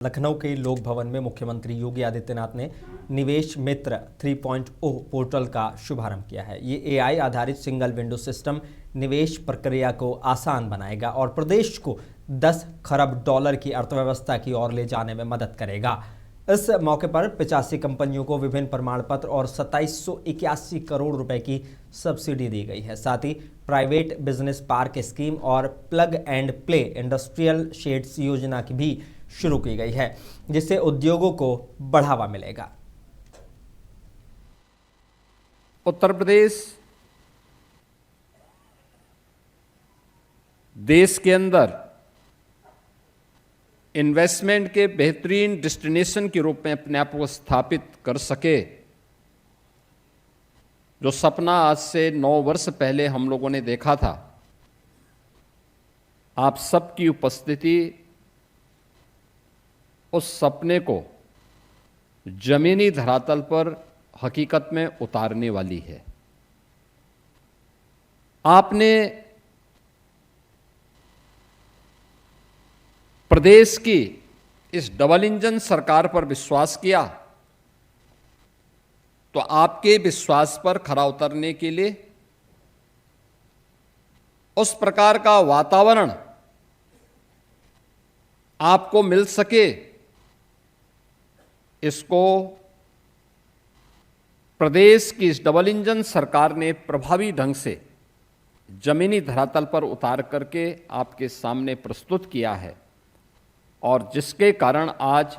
लखनऊ के लोक भवन में मुख्यमंत्री योगी आदित्यनाथ ने निवेश मित्र 3.0 पोर्टल का शुभारंभ किया है। ये एआई आधारित सिंगल विंडो सिस्टम निवेश प्रक्रिया को आसान बनाएगा और प्रदेश को 10 खरब डॉलर की अर्थव्यवस्था की ओर ले जाने में मदद करेगा। इस मौके पर 85 कंपनियों को विभिन्न प्रमाण पत्र और 2781 करोड़ रुपए की सब्सिडी दी गई है। साथ ही प्राइवेट बिजनेस पार्क स्कीम और plug and play industrial shades योजना की भी शुरू की गई है, जिससे उद्योगों को बढ़ावा मिलेगा। उत्तर प्रदेश देश के अंदर इन्वेस्टमेंट के बेहतरीन डेस्टिनेशन के रूप में अपने आप को स्थापित कर सके, जो सपना आज से 9 वर्ष पहले हम लोगों ने देखा था, आप सबकी उपस्थिति उस सपने को जमीनी धरातल पर हकीकत में उतारने वाली है। आपने प्रदेश की इस डबल इंजन सरकार पर विश्वास किया, तो आपके विश्वास पर खरा उतरने के लिए उस प्रकार का वातावरण आपको मिल सके, इसको प्रदेश की इस डबल इंजन सरकार ने प्रभावी ढंग से जमीनी धरातल पर उतार करके आपके सामने प्रस्तुत किया है, और जिसके कारण आज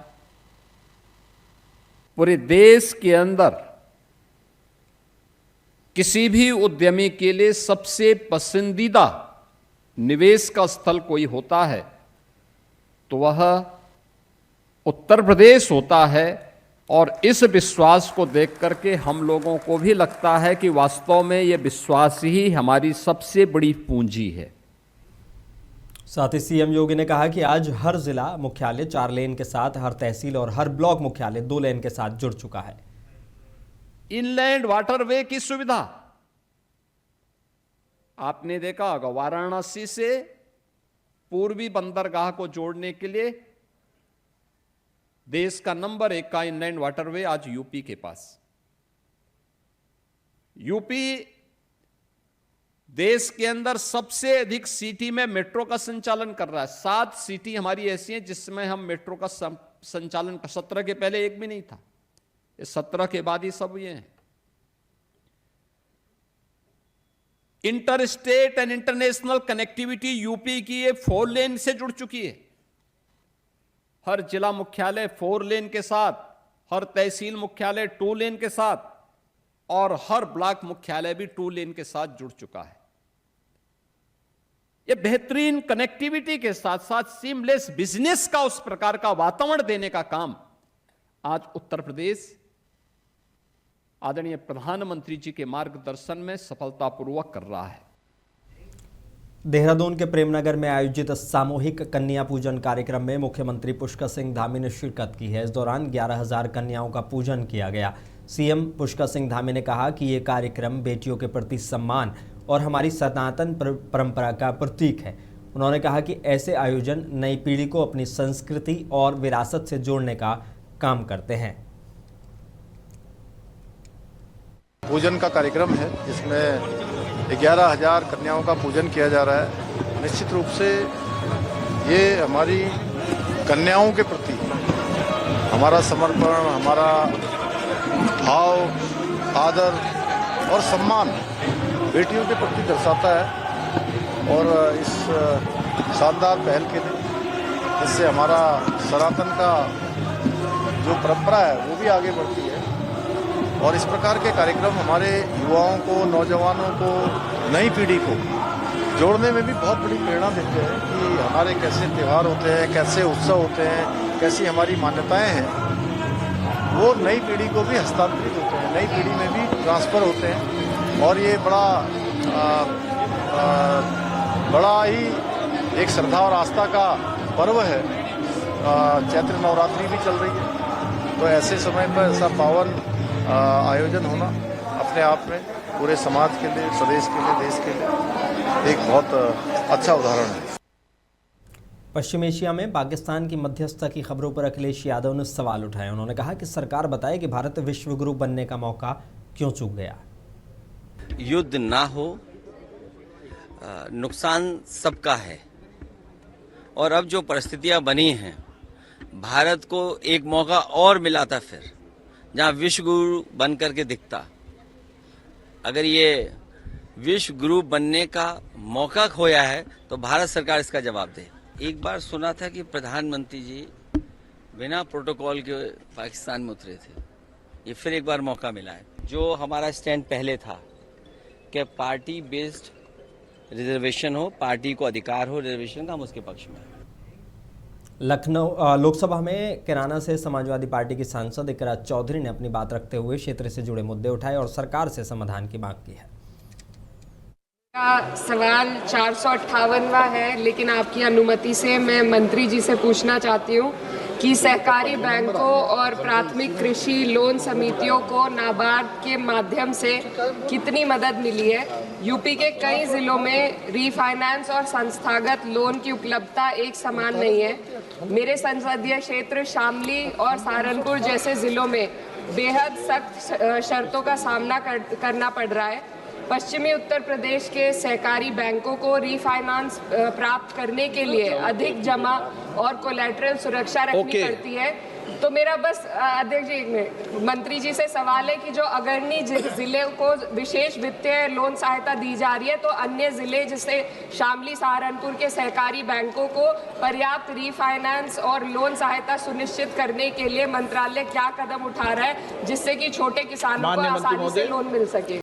पूरे देश के अंदर किसी भी उद्यमी के लिए सबसे पसंदीदा निवेश का स्थल कोई होता है तो वह उत्तर प्रदेश होता है। और इस विश्वास को देख करके हम लोगों को भी लगता है कि वास्तव में यह विश्वास ही हमारी सबसे बड़ी पूंजी है। साथ ही सीएम योगी ने कहा कि आज हर जिला मुख्यालय 4 लेन के साथ, हर तहसील और हर ब्लॉक मुख्यालय 2 लेन के साथ जुड़ चुका है। इनलैंड वाटरवे की सुविधा आपने देखा होगा, वाराणसी से पूर्वी बंदरगाह को जोड़ने के लिए देश का नंबर 1 का इनलैंड वाटरवे आज यूपी के पास। यूपी देश के अंदर सबसे अधिक सिटी में मेट्रो का संचालन कर रहा है। 7 सिटी हमारी ऐसी हैं जिसमें हम मेट्रो का संचालन 17 के पहले एक भी नहीं था, ये 17 के बाद ही सब ये हैं। Inter state and international connectivity UP की ये 4 लेन से जुड़ चुकी है। हर जिला मुख्यालय 4 लेन के साथ, हर तहसील मुख्यालय 2 लेन के साथ, और हर ब्लॉक मुख्यालय भी 2 लेन के साथ जुड़ चुका है। यह बेहतरीन कनेक्टिविटी के साथ साथ सीमलेस बिजनेस का उस प्रकार का वातावरण देने का काम आज उत्तर प्रदेश आदरणीय प्रधानमंत्री जी के मार्गदर्शन में सफलतापूर्वक कर रहा है। देहरादून के प्रेमनगर में आयोजित सामूहिक कन्या पूजन कार्यक्रम में मुख्यमंत्री पुष्कर सिंह धामी ने शिरकत की है। इस दौरान 11,000 कन्याओं का पूजन किया गया। सीएम पुष्कर सिंह धामी ने कहा कि ये कार्यक्रम बेटियों के प्रति सम्मान और हमारी सनातन परंपरा का प्रतीक है। उन्होंने कहा कि ऐसे आयोजन नई पीढ़ी को अपनी संस्कृति और विरासत से जोड़ने का काम करते हैं। पूजन का कार्यक्रम है जिसमें 11,000 कन्याओं का पूजन किया जा रहा है। निश्चित रूप से ये हमारी कन्याओं के प्रति हमारा समर्पण, हमारा भाव, आदर और सम्मान बेटियों के प्रति दर्शाता है। और इस शानदार पहल के लिए इससे हमारा सनातन का जो परंपरा है वो भी आगे बढ़ती है। और इस प्रकार के कार्यक्रम हमारे युवाओं को, नौजवानों को, नई पीढ़ी को जोड़ने में भी बहुत बड़ी प्रेरणा देते हैं कि हमारे कैसे त्यौहार होते हैं, कैसे उत्सव होते हैं, कैसी हमारी मान्यताएं हैं, वो नई पीढ़ी को भी हस्तांतरित होते हैं, नई पीढ़ी में भी ट्रांसफ़र होते हैं। और ये बड़ा ही एक श्रद्धा और आस्था का पर्व है। चैत्र नवरात्रि भी चल रही है, तो ऐसे समय पर ऐसा पावन आयोजन होना अपने आप में पूरे समाज के लिए, प्रदेश के लिए, देश के लिए एक बहुत अच्छा उदाहरण है। पश्चिम एशिया में पाकिस्तान की मध्यस्थता की खबरों पर अखिलेश यादव ने सवाल उठाए। उन्होंने कहा कि सरकार बताए कि भारत विश्व गुरु बनने का मौका क्यों चूक गया। युद्ध ना हो, नुकसान सबका है, और अब जो परिस्थितियां बनी हैं, भारत को एक मौका और मिला था फिर, जहां विश्व गुरु बन करके दिखता। अगर ये विश्व गुरु बनने का मौका खोया है तो भारत सरकार इसका जवाब दे। एक बार सुना था कि प्रधानमंत्री जी बिना प्रोटोकॉल के पाकिस्तान में उतरे थे। ये फिर एक बार मौका मिला है। जो हमारा स्टैंड पहले था कि पार्टी बेस्ड रिजर्वेशन हो, पार्टी को अधिकार हो रिजर्वेशन का, हम उसके पक्ष में। लखनऊ लोकसभा में किराना से समाजवादी पार्टी की सांसद इकरा चौधरी ने अपनी बात रखते हुए क्षेत्र से जुड़े मुद्दे उठाए और सरकार से समाधान की मांग की है। का सवाल 458वां है, लेकिन आपकी अनुमति से मैं मंत्री जी से पूछना चाहती हूँ कि सहकारी बैंकों और प्राथमिक कृषि लोन समितियों को नाबार्ड के माध्यम से कितनी मदद मिली है। यूपी के कई जिलों में रीफाइनेंस और संस्थागत लोन की उपलब्धता एक समान नहीं है। मेरे संसदीय क्षेत्र शामली और सहारनपुर जैसे जिलों में बेहद सख्त शर्तों का सामना करना पड़ रहा है। पश्चिमी उत्तर प्रदेश के सहकारी बैंकों को रीफाइनेंस प्राप्त करने के लिए अधिक जमा और कोलैटरल सुरक्षा रखनी पड़ती है। तो मेरा बस अध्यक्ष जी, मंत्री जी से सवाल है कि जो अग्रणी जिले को विशेष वित्तीय लोन सहायता दी जा रही है, तो अन्य जिले जैसे शामली सहारनपुर के सहकारी बैंकों को पर्याप्त रीफाइनेंस और लोन सहायता सुनिश्चित करने के लिए मंत्रालय क्या कदम उठा रहा है, जिससे कि छोटे किसानों को आसानी से लोन मिल सके।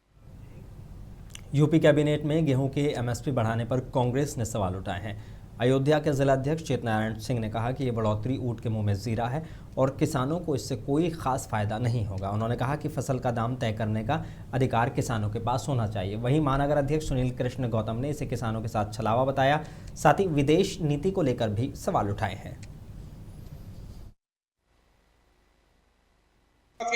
यूपी कैबिनेट में गेहूं के एमएसपी बढ़ाने पर कांग्रेस ने सवाल उठाए हैं। अयोध्या के जिलाध्यक्ष चेतनारायण सिंह ने कहा कि ये बढ़ोतरी ऊंट के मुंह में जीरा है और किसानों को इससे कोई खास फायदा नहीं होगा। उन्होंने कहा कि फसल का दाम तय करने का अधिकार किसानों के पास होना चाहिए। वहीं महानगर अध्यक्ष सुनील कृष्ण गौतम ने इसे किसानों के साथ छलावा बताया। साथ ही विदेश नीति को लेकर भी सवाल उठाए हैं।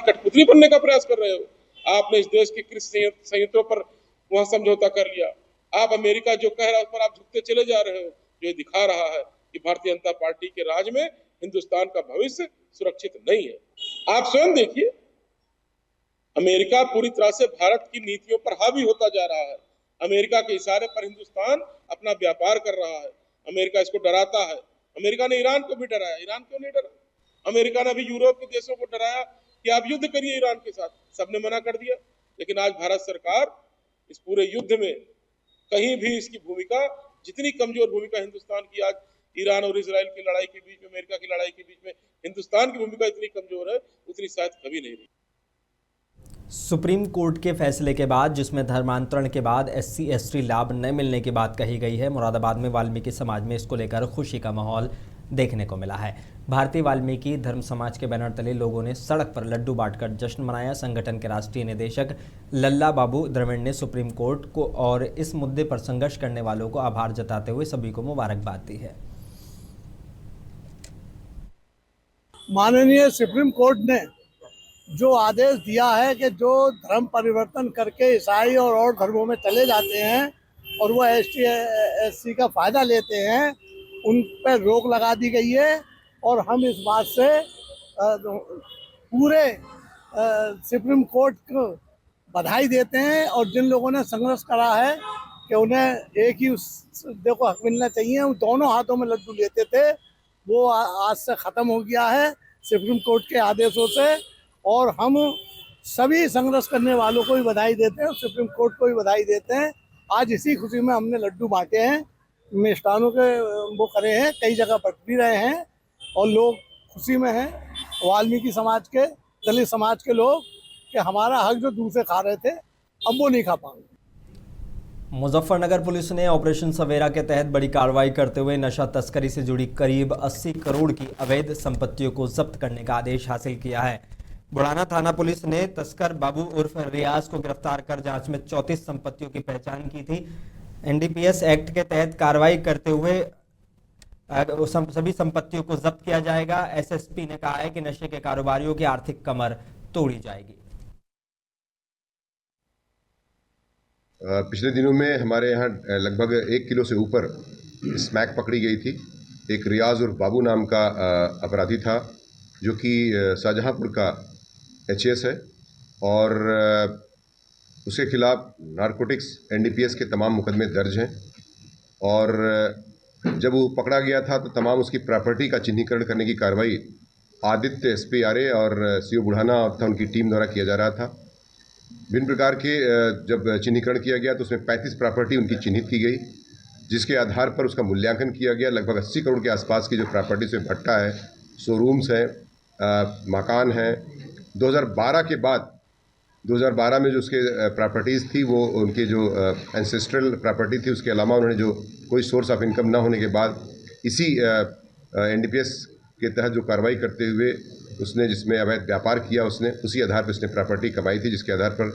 कठपुतली बनने का प्रयास कर रहे हो। आपने इस देश के कृषि संयंत्रों पर वहां समझौता कर लिया। आप अमेरिका जो कह रहा है उस पर आप झुकते चले जा रहे हो। जो दिखा रहा है कि भारतीय जनता पार्टी के राज में हिंदुस्तान का भविष्य सुरक्षित नहीं है। आप स्वयं देखिए, अमेरिका पूरी तरह से भारत की नीतियों पर हावी होता जा रहा है। अमेरिका के इशारे पर हिंदुस्तान अपना व्यापार कर रहा है। अमेरिका इसको डराता है। अमेरिका ने ईरान को भी डराया। ईरान क्यों नहीं डरा? अमेरिका ने भी यूरोप के देशों को डराया कि आप युद्ध करिए ईरान के साथ, सबने मना कर दिया। लेकिन आज भारत सरकार इस पूरे युद्ध में कहीं भी इसकी भूमिका, जितनी कमजोर भूमिका हिंदुस्तान की आज ईरान और इजराइल की लड़ाई के बीच में, अमेरिका की लड़ाई के बीच में हिंदुस्तान की भूमिका इतनी कमजोर है, उतनी शायद कभी नहीं रही। सुप्रीम कोर्ट के फैसले के बाद, जिसमें धर्मांतरण के बाद SC ST लाभ न मिलने की बात कही गई है, मुरादाबाद में वाल्मीकि समाज में इसको लेकर खुशी का माहौल देखने को मिला है। भारतीय वाल्मीकि धर्म समाज के बैनर तले लोगों ने सड़क पर लड्डू बांटकर जश्न मनाया। संगठन के राष्ट्रीय निदेशक लल्ला बाबू द्रविड़ ने सुप्रीम कोर्ट को और इस मुद्दे पर संघर्ष करने वालों को आभार जताते हुए सभी को मुबारकबाद दी है। माननीय सुप्रीम कोर्ट ने जो आदेश दिया है कि जो धर्म परिवर्तन करके ईसाई और धर्मों में चले जाते हैं और वो ST SC का फायदा लेते हैं, उन पर रोक लगा दी गई है। और हम इस बात से पूरे सुप्रीम कोर्ट को बधाई देते हैं। और जिन लोगों ने संघर्ष करा है कि उन्हें एक ही देखो हक मिलना चाहिए, उन दोनों हाथों में लड्डू लेते थे, वो आज से ख़त्म हो गया है सुप्रीम कोर्ट के आदेशों से। और हम सभी संघर्ष करने वालों को भी बधाई देते हैं, सुप्रीम कोर्ट को भी बधाई देते हैं। आज इसी खुशी में हमने लड्डू बांटे हैं, मिष्ठानों के वो करे हैं, कई जगह बट भी रहे हैं और लोग खुशी में हैं। वाल्मीकि समाज के, दलित समाज के लोग, कि हमारा हक जो दूसरे खा रहे थे अब वो नहीं खा पाएंगे। मुजफ्फरनगर पुलिस ने ऑपरेशन सवेरा के तहत बड़ी कार्रवाई करते हुए नशा तस्करी से जुड़ी करीब 80 करोड़ की अवैध संपत्तियों को जब्त करने का आदेश हासिल किया है। बुढ़ाना थाना पुलिस ने तस्कर बाबू उर्फ रियाज को गिरफ्तार कर जांच में 34 संपत्तियों की पहचान की थी। NDPS एक्ट के तहत कार्रवाई करते हुए सभी संपत्तियों को जब्त किया जाएगा। SSP ने कहा है कि नशे के कारोबारियों की आर्थिक कमर तोड़ी जाएगी। पिछले दिनों में हमारे यहाँ लगभग 1 किलो से ऊपर स्मैक पकड़ी गई थी। एक रियाज उर्फ बाबू नाम का अपराधी था, जो कि शाहजहांपुर का एचएएस है और उसके खिलाफ नारकोटिक्स एनडीपीएस के तमाम मुकदमे दर्ज हैं। और जब वो पकड़ा गया था तो तमाम उसकी प्रॉपर्टी का चिन्हीकरण करने की कार्रवाई आदित्य एसपी आरए और सीओ बुढ़ाना तथा उनकी टीम द्वारा किया जा रहा था। भिन्न प्रकार के जब चिन्हीकरण किया गया तो उसमें 35 प्रॉपर्टी उनकी चिन्हित की गई, जिसके आधार पर उसका मूल्यांकन किया गया। लगभग 80 करोड़ के आसपास की जो प्रॉपर्टी से भट्टा है, शोरूम्स हैं, मकान हैं। 2012 के बाद 2012 में जो उसके प्रॉपर्टीज़ थी वो उनके जो एंसेस्ट्रल प्रॉपर्टी थी, उसके अलावा उन्होंने जो कोई सोर्स ऑफ इनकम ना होने के बाद इसी एनडीपीएस के तहत जो कार्रवाई करते हुए उसने जिसमें अवैध व्यापार किया, उसने उसी आधार पर उसने प्रॉपर्टी कमाई थी, जिसके आधार पर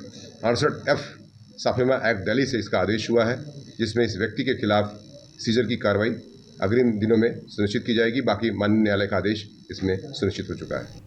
68F साफेमा एक्ट दिल्ली से इसका आदेश हुआ है, जिसमें इस व्यक्ति के खिलाफ सीजर की कार्रवाई अग्रिम दिनों में सुनिश्चित की जाएगी। बाकी माननीय न्यायालय का आदेश इसमें सुनिश्चित हो चुका है।